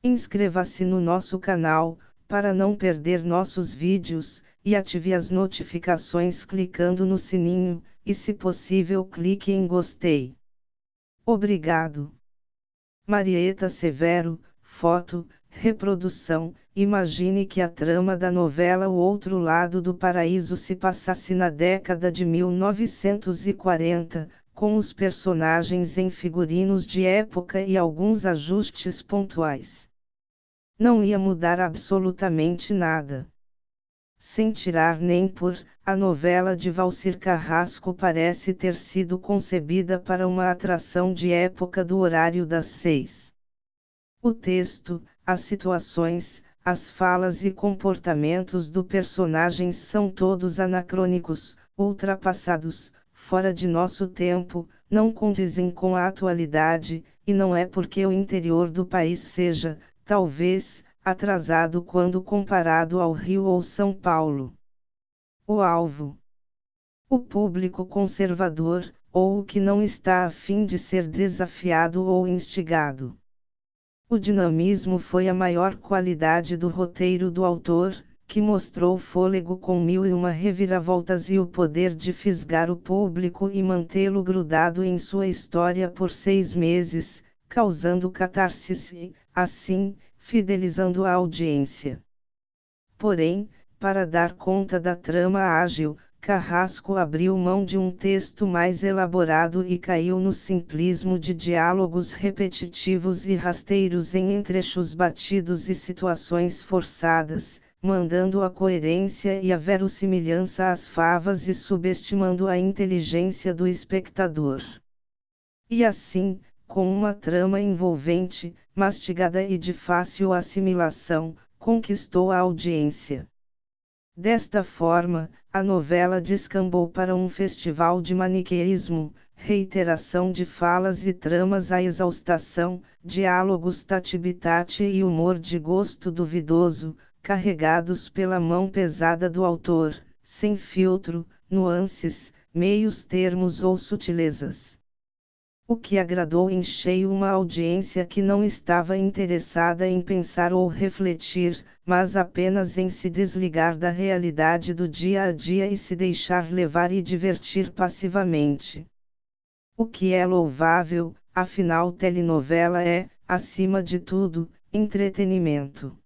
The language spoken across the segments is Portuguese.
Inscreva-se no nosso canal, para não perder nossos vídeos, e ative as notificações clicando no sininho, e se possível clique em gostei. Obrigado. Marieta Severo, foto, reprodução. Imagine que a trama da novela O Outro Lado do Paraíso se passasse na década de 1940, com os personagens em figurinos de época e alguns ajustes pontuais. Não ia mudar absolutamente nada. Sem tirar nem pôr, a novela de Valcir Carrasco parece ter sido concebida para uma atração de época do horário das 6. O texto, as situações, as falas e comportamentos do personagens são todos anacrônicos, ultrapassados, fora de nosso tempo, não condizem com a atualidade, e não é porque o interior do país seja, talvez, atrasado quando comparado ao Rio ou São Paulo. O alvo. O público conservador, ou o que não está a fim de ser desafiado ou instigado. O dinamismo foi a maior qualidade do roteiro do autor, que mostrou fôlego com 1001 reviravoltas e o poder de fisgar o público e mantê-lo grudado em sua história por 6 meses, causando catarse e, assim, fidelizando a audiência. Porém, para dar conta da trama ágil, Carrasco abriu mão de um texto mais elaborado e caiu no simplismo de diálogos repetitivos e rasteiros em trechos batidos e situações forçadas, mandando a coerência e a verossimilhança às favas e subestimando a inteligência do espectador. E assim, com uma trama envolvente, mastigada e de fácil assimilação, conquistou a audiência. Desta forma, a novela descambou para um festival de maniqueísmo, reiteração de falas e tramas à exaustação, diálogos tati-bitate e humor de gosto duvidoso, carregados pela mão pesada do autor, sem filtro, nuances, meios termos ou sutilezas. O que agradou em cheio uma audiência que não estava interessada em pensar ou refletir, mas apenas em se desligar da realidade do dia a dia e se deixar levar e divertir passivamente. O que é louvável, afinal telenovela é, acima de tudo, entretenimento.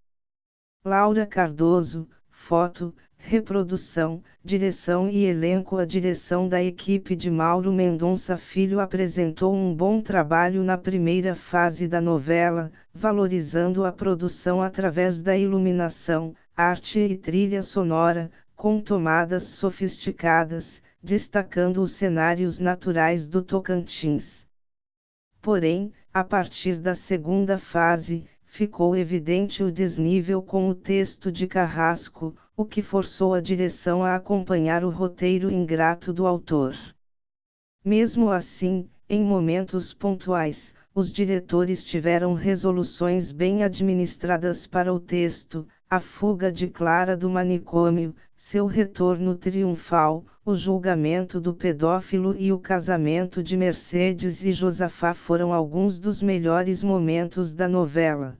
Laura Cardoso, foto, reprodução, direção e elenco. A direção da equipe de Mauro Mendonça Filho apresentou um bom trabalho na primeira fase da novela, valorizando a produção através da iluminação, arte e trilha sonora, com tomadas sofisticadas, destacando os cenários naturais do Tocantins. Porém, a partir da segunda fase, ficou evidente o desnível com o texto de Carrasco, o que forçou a direção a acompanhar o roteiro ingrato do autor. Mesmo assim, em momentos pontuais, os diretores tiveram resoluções bem administradas para o texto: a fuga de Clara do manicômio, seu retorno triunfal, o julgamento do pedófilo e o casamento de Mercedes e Josafá foram alguns dos melhores momentos da novela.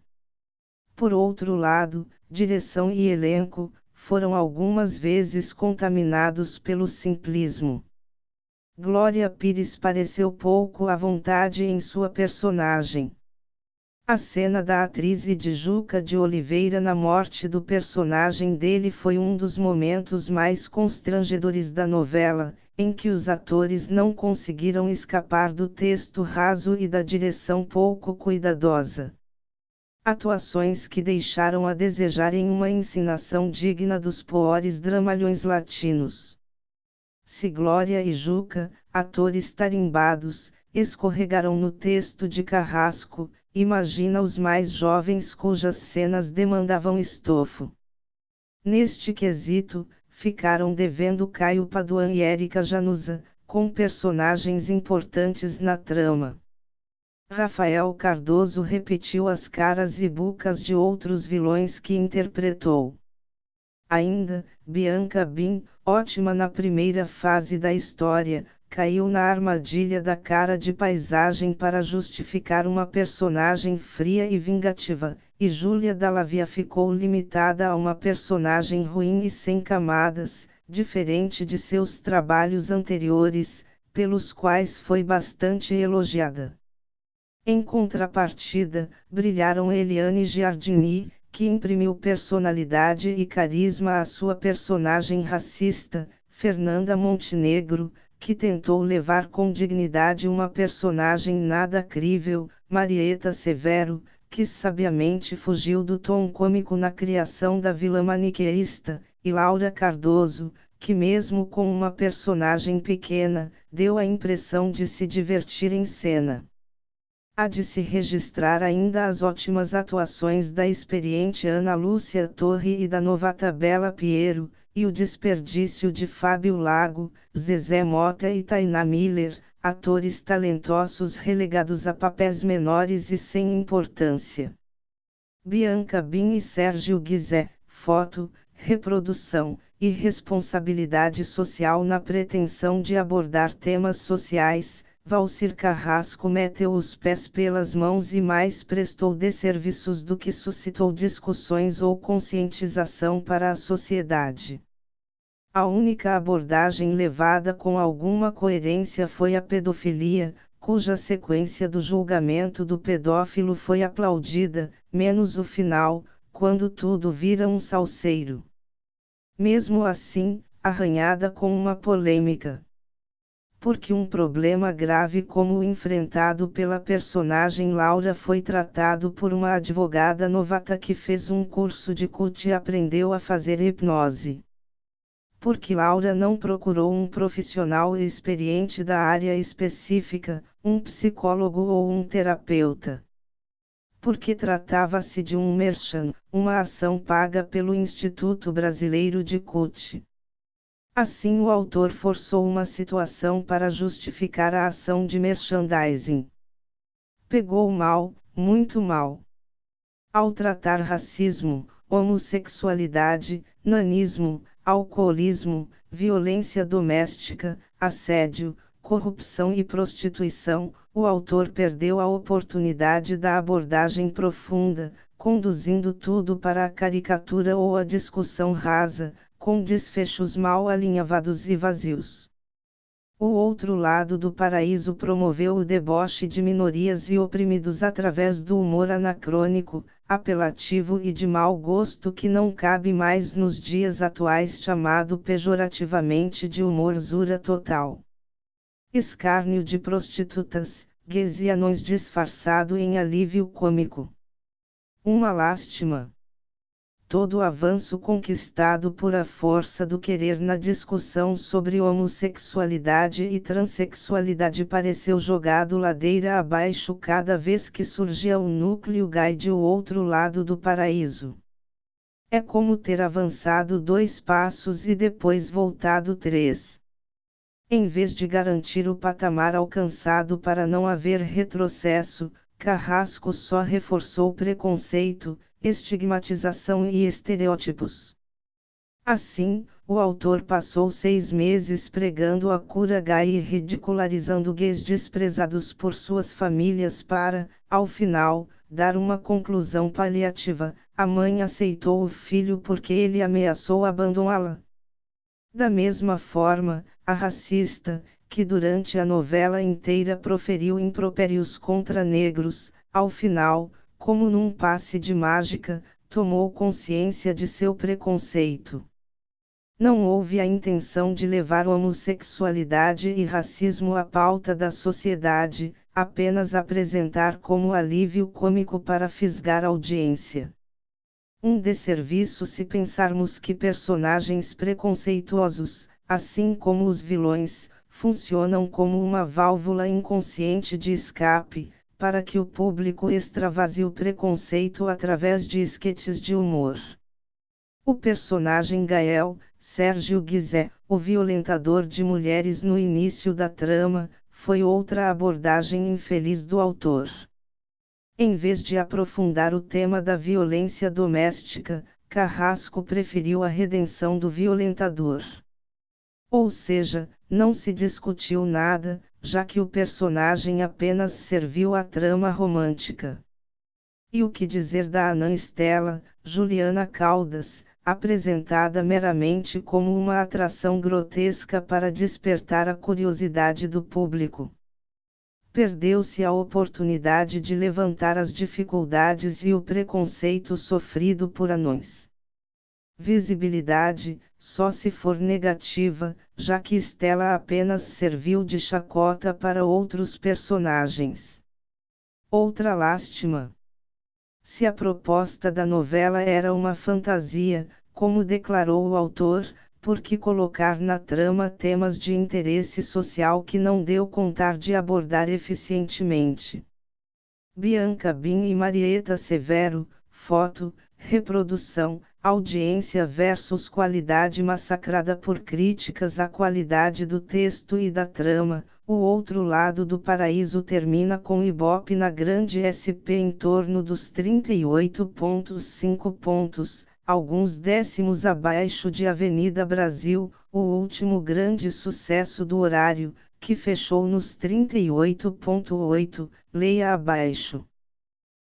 Por outro lado, direção e elenco foram algumas vezes contaminados pelo simplismo. Glória Pires pareceu pouco à vontade em sua personagem. A cena da atriz e de Juca de Oliveira na morte do personagem dele foi um dos momentos mais constrangedores da novela, em que os atores não conseguiram escapar do texto raso e da direção pouco cuidadosa. Atuações que deixaram a desejar em uma encenação digna dos piores dramalhões latinos. Se Glória e Juca, atores tarimbados, escorregaram no texto de Carrasco, imagina os mais jovens cujas cenas demandavam estofo. Neste quesito, ficaram devendo Caio Padoan e Érica Januza, com personagens importantes na trama. Rafael Cardoso repetiu as caras e bocas de outros vilões que interpretou. Ainda, Bianca Bin, ótima na primeira fase da história, caiu na armadilha da cara de paisagem para justificar uma personagem fria e vingativa, e Júlia Dallavia ficou limitada a uma personagem ruim e sem camadas, diferente de seus trabalhos anteriores, pelos quais foi bastante elogiada. Em contrapartida, brilharam Eliane Giardini, que imprimiu personalidade e carisma à sua personagem racista, Fernanda Montenegro, que tentou levar com dignidade uma personagem nada crível, Marieta Severo, que sabiamente fugiu do tom cômico na criação da vilã maniqueísta, e Laura Cardoso, que mesmo com uma personagem pequena, deu a impressão de se divertir em cena. Há de se registrar ainda as ótimas atuações da experiente Ana Lúcia Torre e da novata Bela Piero, e o desperdício de Fábio Lago, Zezé Mota e Tainá Miller, atores talentosos relegados a papéis menores e sem importância. Bianca Bin e Sérgio Guizé, foto, reprodução, e responsabilidade social na pretensão de abordar temas sociais. Valcir Carrasco meteu os pés pelas mãos e mais prestou desserviços do que suscitou discussões ou conscientização para a sociedade. A única abordagem levada com alguma coerência foi a pedofilia, cuja sequência do julgamento do pedófilo foi aplaudida, menos o final, quando tudo vira um salseiro. Mesmo assim, arranhada com uma polêmica. Porque um problema grave como o enfrentado pela personagem Laura foi tratado por uma advogada novata que fez um curso de CUT e aprendeu a fazer hipnose. Porque Laura não procurou um profissional experiente da área específica, um psicólogo ou um terapeuta. Porque tratava-se de um merchan, uma ação paga pelo Instituto Brasileiro de CUT. Assim o autor forçou uma situação para justificar a ação de merchandising. Pegou mal, muito mal. Ao tratar racismo, homossexualidade, nanismo, alcoolismo, violência doméstica, assédio, corrupção e prostituição, o autor perdeu a oportunidade da abordagem profunda, conduzindo tudo para a caricatura ou a discussão rasa, com desfechos mal alinhavados e vazios. O outro lado do paraíso promoveu o deboche de minorias e oprimidos através do humor anacrônico, apelativo e de mau gosto que não cabe mais nos dias atuais, chamado pejorativamente de humor zura total. Escárnio de prostitutas, gays e anões disfarçado em alívio cômico. Uma lástima. Todo o avanço conquistado por a força do querer na discussão sobre homossexualidade e transexualidade pareceu jogado ladeira abaixo cada vez que surgia o núcleo gay de o outro lado do paraíso. É como ter avançado 2 passos e depois voltado 3. Em vez de garantir o patamar alcançado para não haver retrocesso, Carrasco só reforçou preconceito, estigmatização e estereótipos. Assim, o autor passou 6 meses pregando a cura gay e ridicularizando gays desprezados por suas famílias para, ao final, dar uma conclusão paliativa: a mãe aceitou o filho porque ele ameaçou abandoná-la. Da mesma forma, a racista, que durante a novela inteira proferiu impropérios contra negros, ao final, como num passe de mágica, tomou consciência de seu preconceito. Não houve a intenção de levar homossexualidade e racismo à pauta da sociedade, apenas apresentar como alívio cômico para fisgar audiência. Um desserviço se pensarmos que personagens preconceituosos, assim como os vilões, funcionam como uma válvula inconsciente de escape, para que o público extravasie o preconceito através de esquetes de humor. O personagem Gael, Sérgio Guizé, o violentador de mulheres no início da trama, foi outra abordagem infeliz do autor. Em vez de aprofundar o tema da violência doméstica, Carrasco preferiu a redenção do violentador. Ou seja, não se discutiu nada, já que o personagem apenas serviu à trama romântica. E o que dizer da anã Estela, Juliana Caldas, apresentada meramente como uma atração grotesca para despertar a curiosidade do público? Perdeu-se a oportunidade de levantar as dificuldades e o preconceito sofrido por anões. Visibilidade, só se for negativa, já que Estela apenas serviu de chacota para outros personagens. Outra lástima. Se a proposta da novela era uma fantasia, como declarou o autor, por que colocar na trama temas de interesse social que não deu contar de abordar eficientemente? Bianca Bin e Marieta Severo, foto, reprodução, audiência versus qualidade massacrada por críticas à qualidade do texto e da trama. O Outro Lado do Paraíso termina com Ibope na grande SP em torno dos 38,5 pontos, alguns décimos abaixo de Avenida Brasil, o último grande sucesso do horário, que fechou nos 38,8, leia abaixo.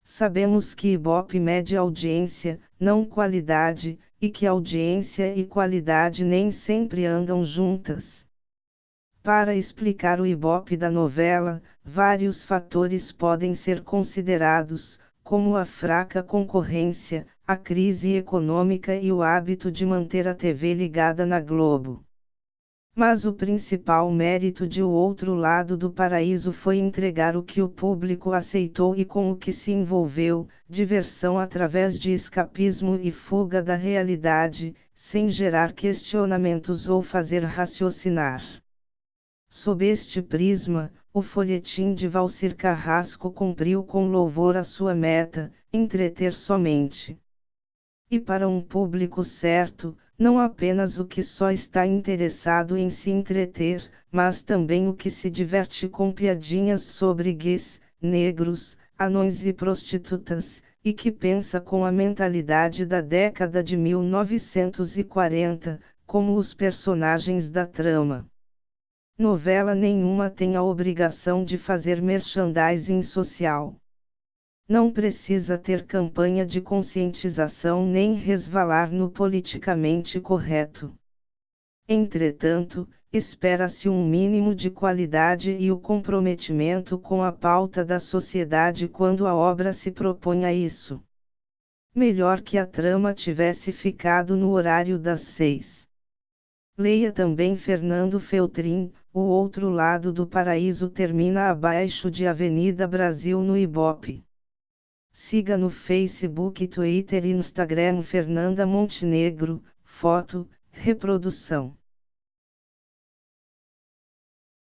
Sabemos que Ibope mede audiência, não qualidade, e que audiência e qualidade nem sempre andam juntas. Para explicar o Ibope da novela, vários fatores podem ser considerados, como a fraca concorrência, a crise econômica e o hábito de manter a TV ligada na Globo. Mas o principal mérito de O Outro Lado do Paraíso foi entregar o que o público aceitou e com o que se envolveu, diversão através de escapismo e fuga da realidade, sem gerar questionamentos ou fazer raciocinar. Sob este prisma, o folhetim de Valcir Carrasco cumpriu com louvor a sua meta, entreter somente. E para um público certo, não apenas o que só está interessado em se entreter, mas também o que se diverte com piadinhas sobre gays, negros, anões e prostitutas, e que pensa com a mentalidade da década de 1940, como os personagens da trama. Novela nenhuma tem a obrigação de fazer merchandising social. Não precisa ter campanha de conscientização nem resvalar no politicamente correto. Entretanto, espera-se um mínimo de qualidade e o comprometimento com a pauta da sociedade quando a obra se propõe a isso. Melhor que a trama tivesse ficado no horário das 6. Leia também Fernando Feltrin, O Outro Lado do Paraíso termina abaixo de Avenida Brasil no Ibope. Siga no Facebook, Twitter e Instagram Fernanda Montenegro, foto, reprodução.